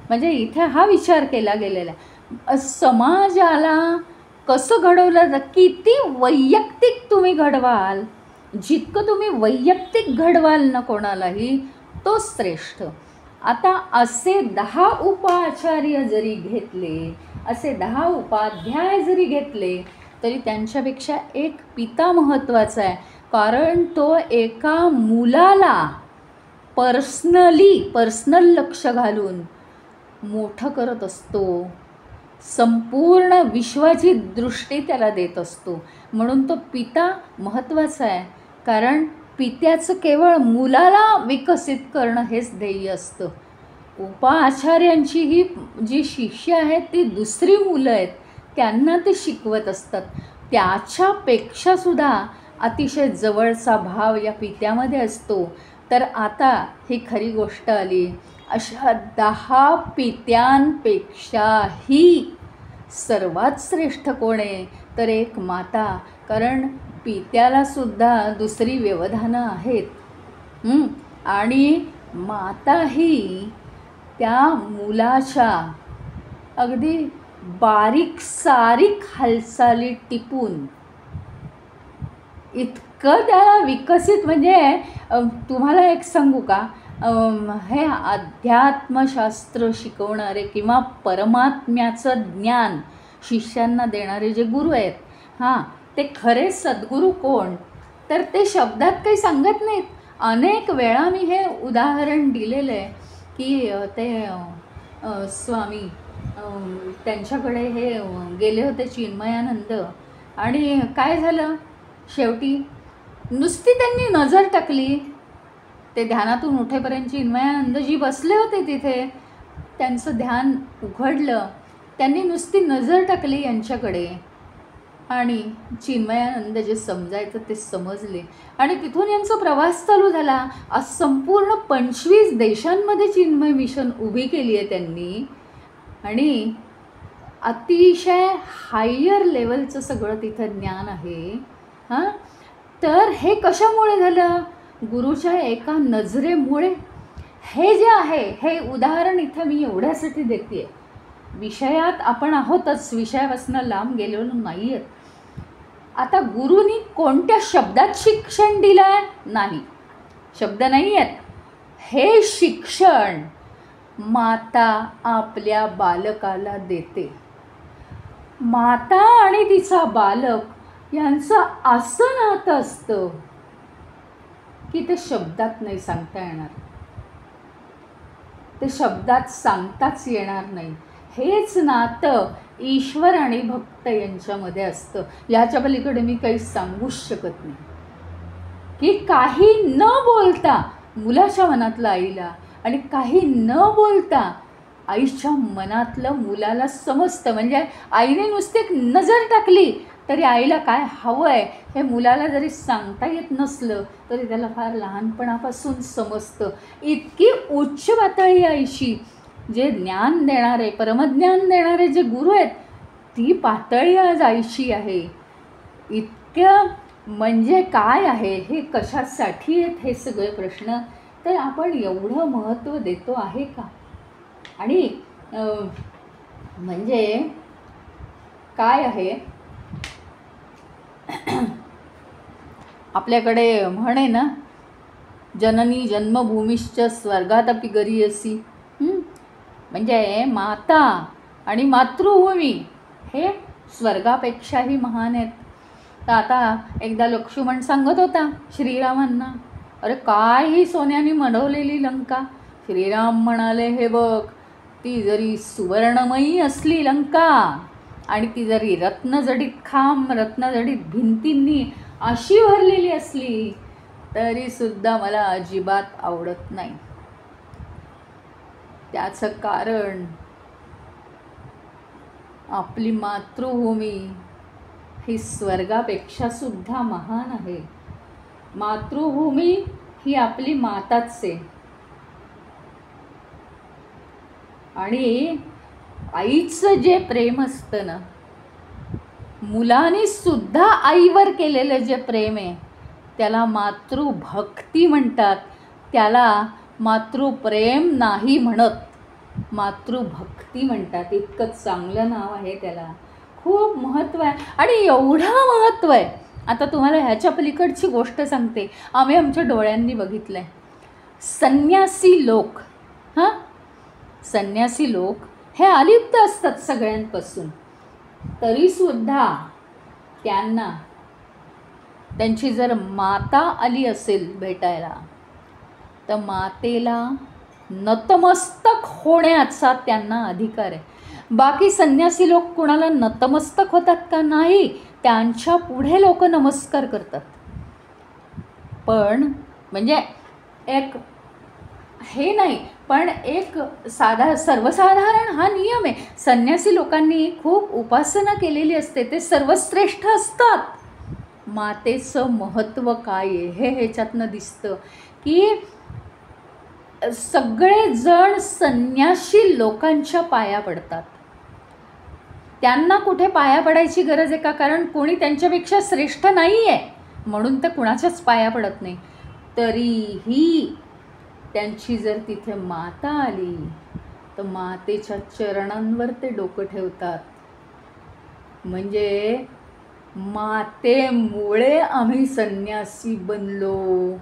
म्हणजे इथे हा विचार केला गेलेला आहे, समाजाला कसं घडवलं, किती वैयक्तिक तुम्ही घडवाल, जितकं तुम्ही वैयक्तिक घडवाल ना कोणालाही, तो श्रेष्ठ. आता असे 10 उपाचार्य जरी घेतले, असे 10 उपाध्याय जरी घेतले, तरी त्यांच्यापेक्षा एक पिता महत्त्वाचा आहे. कारण तो एका मुलाला पर्सनल लक्ष घालून मोठं करत असतो, संपूर्ण विश्वाची दृष्टी त्याला देत असतो. म्हणून तो पिता महत्त्वाचा आहे. कारण पित्याचं केवळ मुलाला विकसित करणं हेच ध्येय असतं. उपाचार्यांची ही जी शिष्य आहेत ती दुसरी मुलं आहेत, त्यांना ते शिकवत असतात. त्याच्यापेक्षासुद्धा अतिशय जवळचा भाव या पित्यामध्ये असतो. तर आता ही खरी गोष्ट आली, अशा 10 पित्यांपेक्षाही सर्वात श्रेष्ठ कोण आहे, तर एक माता. कारण पित्यालासुद्धा दुसरी व्यवधानं आहेत, आणि माता ही त्या मुलाच्या अगदी बारीक सारीक हालचाली टिपून इतकं त्याला विकसित. म्हणजे तुम्हाला एक सांगू का, हे अध्यात्मशास्त्र शिकवणारे किंवा परमात्म्याचं ज्ञान शिष्यांना देणारे जे गुरु आहेत, हां, ते खरे सद्गुरू कोण, तर ते शब्दात काही सांगत नाहीत. अनेक वेळा मी हे उदाहरण दिलेलं आहे की ते स्वामी त्यांच्याकडे हे गेले होते चिन्मयानंद, आणि काय झालं, शेवटी नुसती त्यांनी नजर टाकली, ते ध्यानातून उठेपर्यंत चिन्मयानंदजी बसले होते तिथे, त्यांचं ध्यान उघडलं, त्यांनी नुसती नजर टाकली यांच्याकडे, आणि चिन्मयानंद जे समजायचं ते समजले, आणि तिथून यांचा प्रवास चालू झाला. आज संपूर्ण 25 देशांमध्ये चिन्मय मिशन उभी केली आहे त्यांनी, आणि अतिशय हायर लेवलचं सगळं तिथं ज्ञान आहे. हां, तर हे कशामुळे झालं, गुरुच्या एका नजरेमुळे. हे जे आहे, हे उदाहरण इथं मी एवढ्यासाठी देते, विषयात आपण आहोतच, विषयापासून लांब गेलेलो नाही आहेत. आता गुरुनी कोणत्या शब्दात शिक्षण दिलं आहे, नाही, शब्द नाही आहेत. हे शिक्षण माता आपल्या बालकाला देते. माता आणि तिचा बालक यांचं असं नातं असतं की ते शब्दात नाही सांगता येणार, ते शब्दात सांगताच येणार नाही. हेच नातं ईश्वर आणि भक्त यांच्यामध्ये असतं. याच्या पलीकडे मी काही सांगूच शकत नाही. की काही न बोलता मुलाच्या मनातलं आईला, आणि काही न बोलता आईच्या मनातलं मुलाला समजतं. म्हणजे आईने नुसती एक नजर टाकली तरी आईला काय हवं आहे हे मुलाला जरी सांगता येत नसलं तरी त्याला फार लहानपणापासून समजतं. इतकी उच्च पातळी आईची, जे ज्ञान देणारे, परमज्ञान देणारे जे गुरु आहेत, ती पातळी आज आईची आहे. इतकं म्हणजे काय आहे, हे कशासाठी आहेत हे सगळे प्रश्न, तर आपण एवढं महत्त्व देतो आहे का? आणि म्हणजे काय आहे, आपल्याकडे म्हणे ना, जननी जन्मभूमीश्च स्वर्गादपि गरीयसी. म्हणजे माता आणि मातृभूमी हे स्वर्गापेक्षाही महान आहेत. तर आता एकदा लक्ष्मण सांगत होता श्रीरामांना, अरे काय ही सोन्याने मढवलेली लंका. श्रीराम म्हणाले, हे बघ, ती जरी सुवर्णमयी असली लंका आणि ती जरी रत्नजडित खांब रत्नजडित भिंतींनी अशी भरलेली असली तरीसुद्धा मला अजिबात आवडत नाही. त्याचं कारण आपली मातृभूमी ही स्वर्गापेक्षा सुद्धा महान आहे. मातृभूमी ही आपली माताच आहे. आणि आईचं जे प्रेम असतं ना, मुलाने सुद्धा आईवर केलेलं जे प्रेम आहे त्याला मातृभक्ती म्हणतात. त्याला मातृप्रेम नाही म्हणत, मातृभक्ती म्हणतात. इतकं चांगलं नाव आहे त्याला, खूप महत्त्व आहे. आणि एवढं महत्त्व आहे, आता तुम्हाला ह्याच्या पलीकडची गोष्ट सांगते. आम्ही आमच्या डोळ्यांनी बघितलं आहे. संन्यासी लोक, संन्यासी लोक हे अलिप्त असतात सगळ्यांपासून, तरीसुद्धा त्यांना त्यांची जर माता आली असेल भेटायला तर मातेला नतमस्तक होण्याचा त्यांना अधिकार आहे. बाकी संन्यासी लोक कुणाला नतमस्तक होतात का? नाही, त्यांच्या पुढे लोक नमस्कार करतात. पण म्हणजे एक हे नाही, पण एक सर्वसाधारण हा नियम आहे. संन्यासी लोकांनी खूप उपासना केलेली असते, ते सर्वश्रेष्ठ असतात. मातेचं महत्त्व काय आहे हे ह्याच्यातनं दिसतं की सगळेजण संन्यासी लोकांच्या पाया पडतात. त्यांना कुठे पाया पडायची गरज आहे का? कारण कोणी त्यांच्यापेक्षा श्रेष्ठ नाही आहे म्हणून ते कुणाच्याच पाया पडत नाही. तरीही त्यांची जर तिथे माता आली तर मातेच्या चरणांवर ते डोकं ठेवतात. म्हणजे मातेमुळे आम्ही संन्यासी बनलो,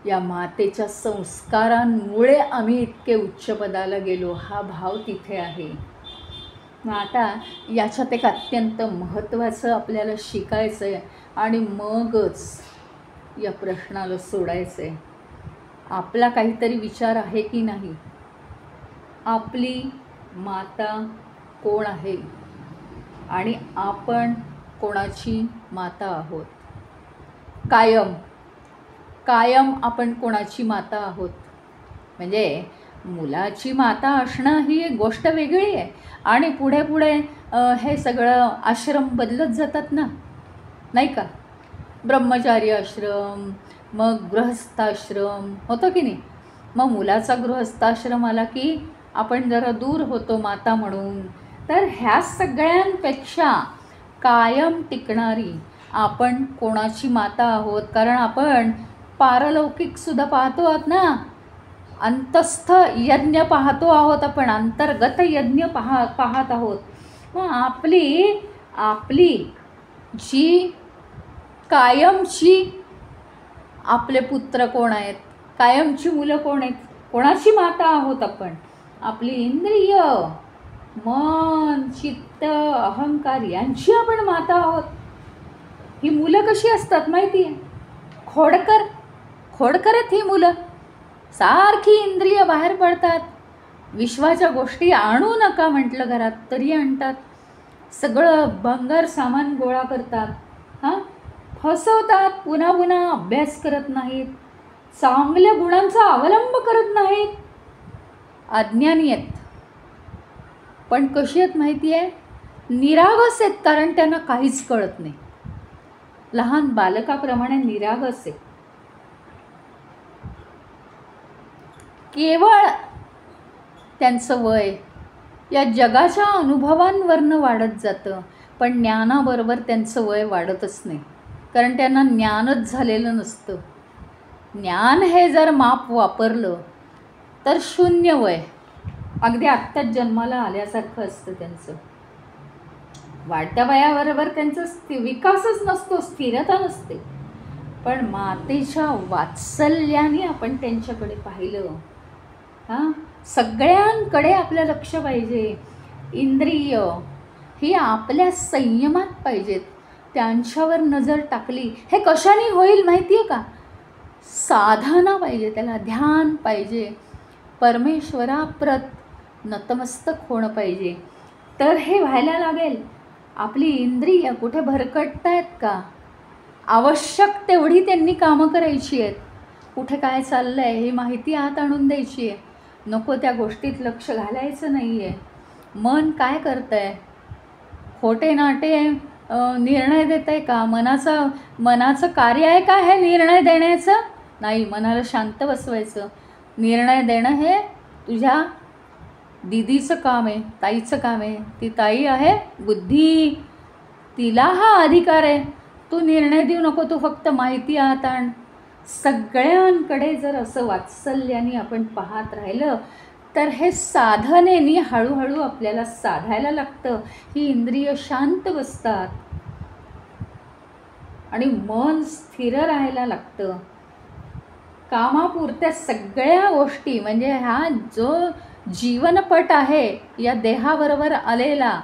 या मातेच्या संस्कारांमुळे आम्ही इतके उच्च पदाला गेलो, हा भाव तिथे आहे. मग आता याच्यात एक अत्यंत महत्त्वाचं आपल्याला शिकायचं आहे आणि मगच या प्रश्नाला सोडायचं आहे. आपला काहीतरी विचार आहे की नाही? आपली माता कोण आहे आणि आपण कोणाची माता आहोत? कायम आपण कोणाची माता आहोत? म्हणजे मुलाची माता असणं ही एक गोष्ट वेगळी आहे आणि पुढे पुढे हे सगळं आश्रम बदलत जातात ना, नाही का? ब्रह्मचारी आश्रम, मग गृहस्थाश्रम होतं की नाही? मग मुलाचा गृहस्थाश्रम आला की आपण जरा दूर होतो माता म्हणून. तर ह्या सगळ्यांपेक्षा कायम टिकणारी आपण कोणाची माता आहोत? कारण आपण पारलौकिकसुद्धा पाहतो आहोत ना, अंतस्थ यज्ञ पाहतो आहोत, आपण अंतर्गत यज्ञ पाहत आहोत. मग आपली जी कायमची आपले पुत्र कोण आहेत? कायमची मुलं कोण आहेत? कोणाची माता आहोत आपण? आपली इंद्रिय, मन, चित्त, अहंकार यांची आपण माता आहोत. ही मुलं कशी असतात माहिती आहे? खोडकर आहेत ही मुलं. सारखी इंद्रिय बाहेर पडतात. विश्वाच्या गोष्टी आणू नका म्हटलं घरात तरी आणतात. सगळं भंगार सामान गोळा करतात, फसवतात, पुन्हा पुन्हा अभ्यास करत नाहीत, चांगल्या गुणांचा अवलंब करत नाहीत, अज्ञानी आहेत. पण कशी आहेत माहिती आहे? निरागस आहेत, कारण त्यांना काहीच कळत नाही. लहान बालकाप्रमाणे निरागस आहे. केवळ त्यांचं वय या जगाच्या अनुभवांवरनं वाढत जातं, पण ज्ञानाबरोबर त्यांचं वय वाढतच नाही, कारण त्यांना ज्ञानच झालेलं नसतं. ज्ञान हे जर माप वापरलं तर 0 वय, अगदी आत्ताच जन्माला आल्यासारखं असतं त्यांचं. वाढत्या वयाबरोबर त्यांचा विकासच नसतो, स्थिरता नसते. पण मातेच्या वात्सल्याने आपण त्यांच्याकडे पाहिलं, सगळ्यांकडे आपलं लक्ष पाहिजे. इंद्रिय ही आपल्या संयमात पाहिजेत, त्यांच्यावर नजर टाकली. हे कशाने होईल माहिती आहे का? साधना पाहिजे, त्याला ध्यान पाहिजे, परमेश्वराप्रत नतमस्तक होणं पाहिजे. तर हे व्हायला लागेल. आपली इंद्रिय कुठे भरकटत आहेत का? आवश्यक तेवढी त्यांनी कामं करायची आहेत. कुठे काय चाललं आहे ही माहिती आत आणून द्यायची आहे. नको त्या गोष्टीत लक्ष घालायचं नाही आहे. मन काय करतं आहे? खोटे नाटे निर्णय देत आहे का? मनाचं कार्य आहे का हे निर्णय देण्याचं? नाही, मनाला शांत बसवायचं. निर्णय देणं हे तुझ्या दीदीचं काम आहे, ताईचं काम आहे. ती ताई आहे बुद्धी, तिला हा अधिकार आहे. तू निर्णय देऊ नको, तू फक्त माहिती आत आण. सगळ्यांकडे जर असं वात्सल्याने आपण पाहत राहिलं तर हे साधनेने हळूहळू आपल्याला साधायला लागतं. ही इंद्रिय शांत बसतात आणि मन स्थिर राहायला लागतं. कामापुरत्या सगळ्या गोष्टी म्हणजे हा जो जीवनपट आहे या देहाबरोबर आलेला,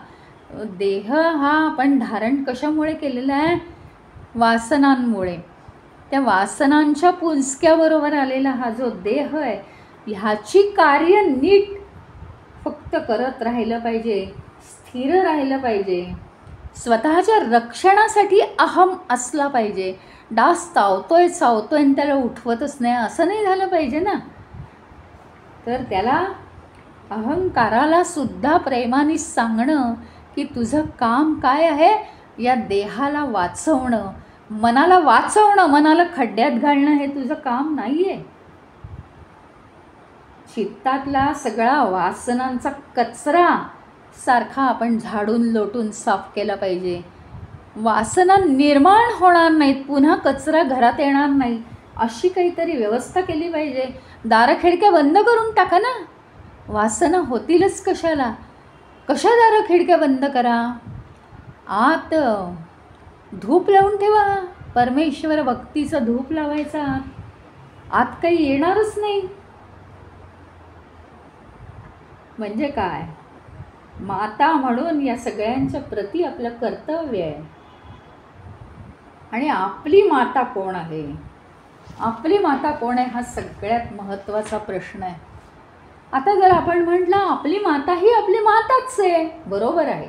देह हा आपण धारण कशामुळे केलेला आहे? वासनांमुळे. त्या वासनांच्या पुंजक्याबरोबर आलेला हा जो देह आहे, ह्याची कार्य नीट फक्त करत राहिलं पाहिजे, स्थिर राहिलं पाहिजे. स्वतःच्या रक्षणासाठी अहम असला पाहिजे. डास चावतोय आणि त्याला उठवतच नाही, असं नाही झालं पाहिजे ना. तर त्याला अहंकाराला सुद्धा प्रेमाने सांगणं की तुझं काम काय आहे? या देहाला वाचवणं, मनाला वाचवणं, मनाला खड्ड्यात घालणं हे तुझं काम नाही आहे. चित्तातला सगळा वासनांचा कचरा सारखा आपण झाडून लोटून साफ केला पाहिजे. वासना निर्माण होणार नाहीत, पुन्हा कचरा घरात येणार नाही, अशी काहीतरी व्यवस्था केली पाहिजे. दारं खिडक्या बंद करून टाका ना, वासना होतीलच कशाला? कशा दारं खिडक्या बंद करा? आत धूप लावून ठेवा, परमेश्वर भक्तीचा धूप लावायचा. आत काही येणारच नाही. म्हणजे काय? माता म्हणून या सगळ्यांच्या प्रती आपलं कर्तव्य आहे. आणि आपली माता कोण आहे? आपली माता कोण आहे हा सगळ्यात महत्त्वाचा प्रश्न आहे. आता जर आपण म्हटलं आपली माता ही आपली माताच आहे, बरोबर आहे,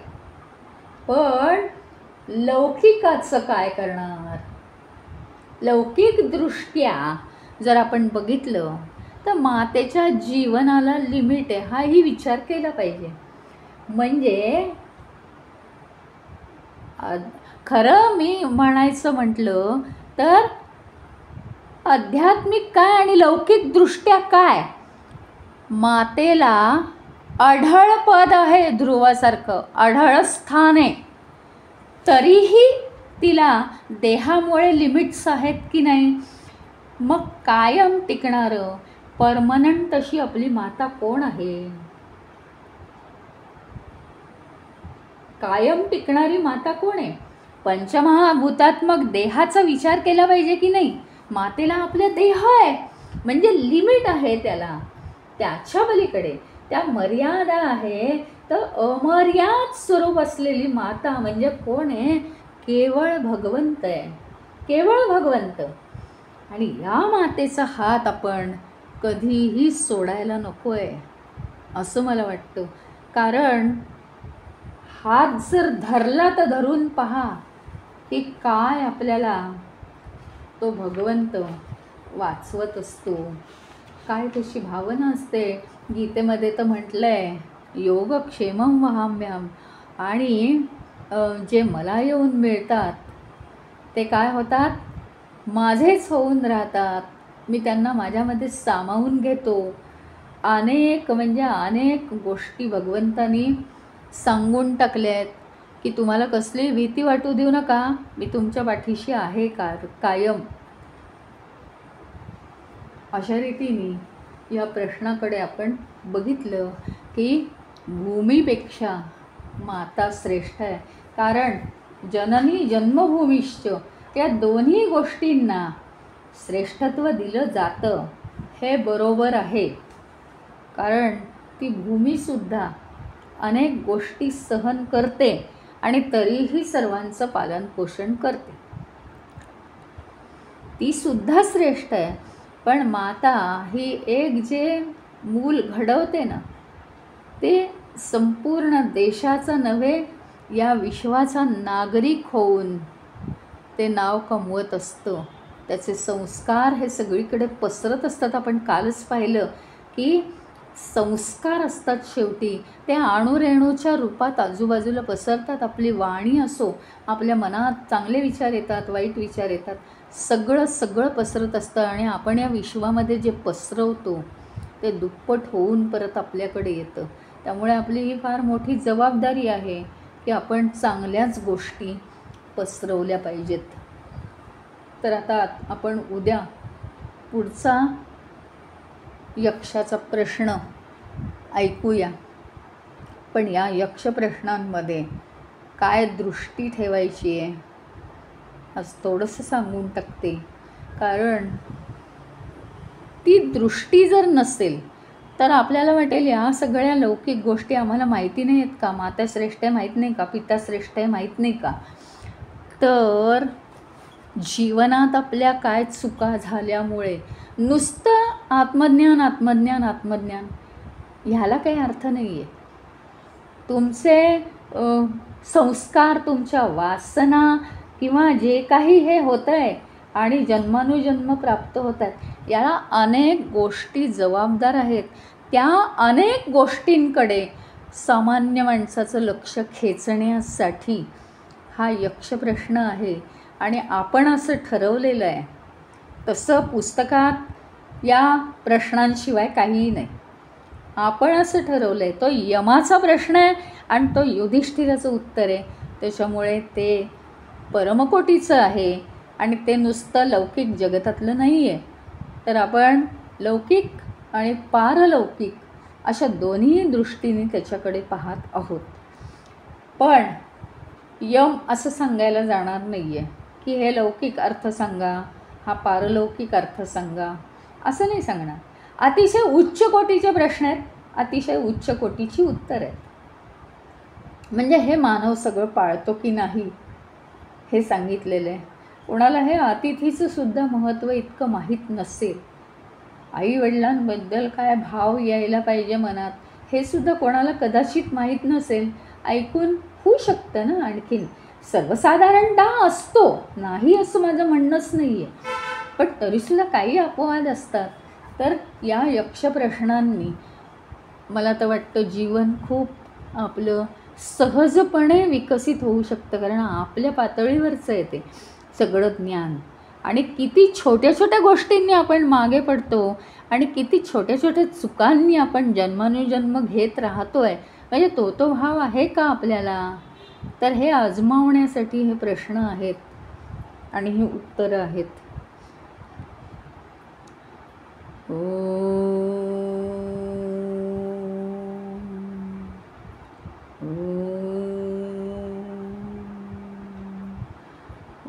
पण लौकिकाचं काय करणार? लौकिकदृष्ट्या जर आपण बघितलं तर मातेच्या जीवनाला लिमिट आहे, हाही विचार केला पाहिजे. म्हणजे खरं मी म्हणायचं म्हटलं तर आध्यात्मिक काय आणि लौकिकदृष्ट्या काय? मातेला अढळ पद आहे, ध्रुवासारखं अढळ स्थान आहे. तरीही तिला देहामुळे लिमिट्स आहेत की नाही? मग कायम टिकणारं परमनंट अशी आपली माता कोण आहे? कायम टिकणारी माता कोण आहे? पंचमहाभूतात्मक देहाचा विचार केला पाहिजे की नाही? मातेला आपला देह आहे म्हणजे लिमिट आहे, त्याला त्याच्या पलीकडे त्या मर्यादा आहे. तर अमर्याद स्वरूप असलेली माता म्हणजे कोण आहे? केवळ भगवंत आहे, केवळ भगवंत. आणि या मातेचा हात आपण कधीही सोडायला नको आहे असं मला वाटतं. कारण हात जर धरला तर धरून पहा की काय आपल्याला तो भगवंत वाचवत असतो. काय त्याची भावना असते. गीतेमध्ये तर म्हटलं आहे योगक्षेमं वहाम्यहम्. आणि जे मला येऊन मिळतात ते काय होतात? माझेच होऊन राहतात. मी त्यांना माझ्यामध्ये सामावून घेतो. अनेक गोष्टी भगवंतानी सांगून टाकल्या आहेत की तुम्हाला कसली भीती वाटू देऊ नका, मी तुमच्या पाठीशी आहे कायम. अशा रीतीने या प्रश्नाकडे आपण बघितलं की भूमीपेक्षा माता श्रेष्ठ आहे. कारण जननी जन्मभूमीश्च या दोन्ही गोष्टींना श्रेष्ठत्व दिलं जातं, हे बरोबर आहे. कारण ती भूमीसुद्धा अनेक गोष्टी सहन करते आणि तरीही सर्वांचं पालनपोषण करते. ती सुद्धा श्रेष्ठ आहे. पण माता ही एक जे मूल घडवते ना, ते संपूर्ण देशाचा नव्हे, या विश्वाचा नागरिक होऊन ते नाव कमवत असतं. त्याचे संस्कार हे सगळीकडे पसरत असतात. आपण कालच पाहिलं की संस्कार असतात शेवटी, ते अणुरेणूच्या रूपात आजूबाजूला पसरतात. आपली वाणी असो, आपल्या मनात चांगले विचार येतात, वाईट विचार येतात, सगळं पसरत असतं. आणि आपण या विश्वामध्ये जे पसरवतो ते दुप्पट होऊन परत आपल्याकडे येतं. त्यामुळे आपली ही फार मोठी जबाबदारी आहे की आपण चांगल्याच गोष्टी पसरवल्या पाहिजेत. तर आता आपण उद्या पुढचा यक्षाचा प्रश्न ऐकूया. पण या यक्ष प्रश्नांमध्ये काय दृष्टी ठेवायची आहे आज थोडंसं सांगून टाकते. कारण ती दृष्टी जर नसेल तर आपल्याला वाटेल या सगळ्या लौकिक गोष्टी आम्हाला माहिती नाही आहेत का, माता श्रेष्ठ आहे माहीत नाही का, पिता श्रेष्ठ आहे माहीत नाही का. तर जीवनात आपल्या काय चुका झाल्यामुळे नुसतं आत्मज्ञान आत्मज्ञान आत्मज्ञान ह्याला काही अर्थ नाही आहे. तुमचे संस्कार, तुमच्या वासना किंवा जे काही हे होतं आहे आणि जन्मानुजन्म प्राप्त होत आहेत, याला अनेक गोष्टी जबाबदार आहेत. त्या अनेक गोष्टींकडे सामान्य माणसाचं लक्ष खेचण्यासाठी हा यक्ष प्रश्न आहे. आणि आपण असं ठरवलेलं आहे, तसं पुस्तकात या प्रश्नांशिवाय काहीही नाही. आपण असं ठरवलं आहे, तो यमाचा प्रश्न आहे आणि तो युधिष्ठिराचं उत्तर आहे. त्याच्यामुळे ते परमकोटीचं आहे आणि ते नुसतं लौकिक जगतातलं नाही आहे. तर आपण लौकिक आणि पारलौकिक अशा दोन्ही दृष्टीने त्याच्याकडे पाहत आहोत. पण यम असं सांगायला जाणार नाही आहे की हे लौकिक अर्थ सांगा, हा पारलौकिक अर्थ सांगा, असं नाही सांगणार. अतिशय उच्च कोटीचे प्रश्न आहेत, अतिशय उच्च कोटीची उत्तर आहेत. म्हणजे हे मानव सगळं पाळतो की नाही हे सांगितलेलं आहे. कोणाला हे अतिथीचं सुद्धा महत्त्व इतकं माहीत नसेल, आईवडिलांबद्दल काय भाव यायला पाहिजे मनात, हे सुद्धा कोणाला कदाचित माहीत नसेल. ऐकून होऊ शकतं ना. आणखीन सर्वसाधारणतः असतो, नाही असं माझं म्हणणंच नाही आहे, पण तरीसुद्धा काही अपवाद असतात. तर या यक्ष प्रश्नांनी मला तर वाटतं जीवन खूप आपलं सहजपणे विकसित होऊ शकतं. कारण आपल्या पातळीवरचं आहे ते सगळं ज्ञान. आणि किती छोट्या छोट्या गोष्टींनी आपण मागे पडतो आणि किती छोट्या छोट्या चुकांनी आपण जन्मानुजन्म घेत राहतो आहे. म्हणजे तो भाव आहे का आपल्याला. तर हे आजमावण्यासाठी हे प्रश्न आहेत आणि ही उत्तरं आहेत.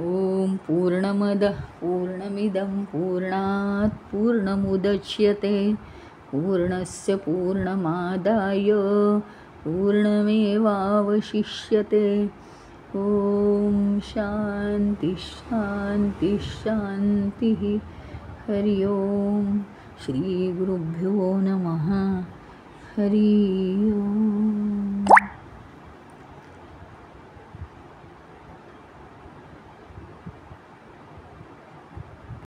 ओम पूर्णमदः पूर्णमिदं पूर्णात् पूर्णमुदच्यते पूर्णस्य पूर्णमादाय पूर्णमेवावशिष्यते. ओम शांति शांति शांतिः. हरि ओम. श्री गुरुभ्यो नमः. हरि ओम.